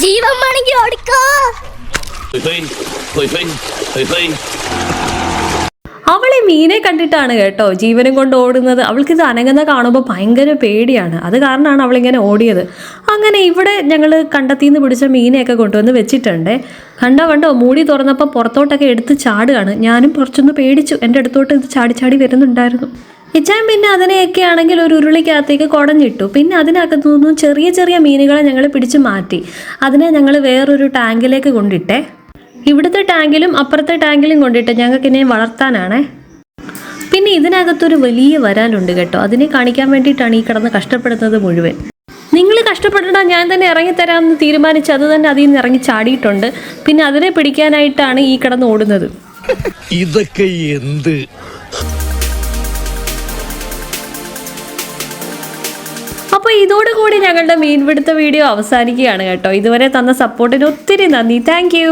ജീവൻ വേണമെങ്കിൽ ഓടിക്കോ. അവൾ ഈ മീനെ കണ്ടിട്ടാണ് കേട്ടോ ജീവനും കൊണ്ട് ഓടുന്നത്. അവൾക്ക് ഇത് അനങ്ങുന്ന കാണുമ്പോൾ ഭയങ്കര പേടിയാണ്. അത് കാരണമാണ് അവളിങ്ങനെ ഓടിയത്. അങ്ങനെ ഇവിടെ ഞങ്ങൾ കണ്ടെത്തിന്ന് പിടിച്ച മീനെയൊക്കെ കൊണ്ടുവന്ന് വെച്ചിട്ടുണ്ട്. കണ്ടോ മൂടി തുറന്നപ്പോൾ പുറത്തോട്ടൊക്കെ എടുത്ത് ചാടുകയാണ്. ഞാനും കുറച്ചൊന്ന് പേടിച്ചു. എൻ്റെ അടുത്തോട്ട് ഇത് ചാടി ചാടി വരുന്നുണ്ടായിരുന്നു. ഇച്ചാൻ പിന്നെ അതിനെയൊക്കെ ആണെങ്കിൽ ഒരു ഉരുളിക്കകത്തേക്ക് കുടഞ്ഞിട്ടു. പിന്നെ അതിനകത്തു നിന്നും ചെറിയ ചെറിയ മീനുകളെ ഞങ്ങൾ പിടിച്ച് മാറ്റി. അതിനെ ഞങ്ങൾ വേറൊരു ടാങ്കിലേക്ക് കൊണ്ടിട്ടേ. ഇവിടുത്തെ ടാങ്കിലും അപ്പുറത്തെ ടാങ്കിലും കൊണ്ടിട്ട് ഞങ്ങൾക്ക് ഇനി വളർത്താനാണേ. പിന്നെ ഇതിനകത്തൊരു വലിയ വരാലുണ്ട് കേട്ടോ. അതിനെ കാണിക്കാൻ വേണ്ടിയിട്ടാണ് ഈ കിടന്ന് കഷ്ടപ്പെടുന്നത് മുഴുവൻ. നിങ്ങൾ കഷ്ടപ്പെടണ്ട, ഞാൻ തന്നെ ഇറങ്ങിത്തരാമെന്ന് തീരുമാനിച്ച് അത് തന്നെ അതിൽ നിന്ന് ഇറങ്ങി ചാടിയിട്ടുണ്ട്. പിന്നെ അതിനെ പിടിക്കാനായിട്ടാണ് ഈ കിടന്ന് ഓടുന്നത്. ഇതൊക്കെ എന്ത്? അപ്പോൾ ഇതോടുകൂടി ഞങ്ങളുടെ മീൻപിടുത്ത വീഡിയോ അവസാനിക്കുകയാണ് കേട്ടോ. ഇതുവരെ തന്ന സപ്പോർട്ടിന് ഒത്തിരി നന്ദി. Thank you.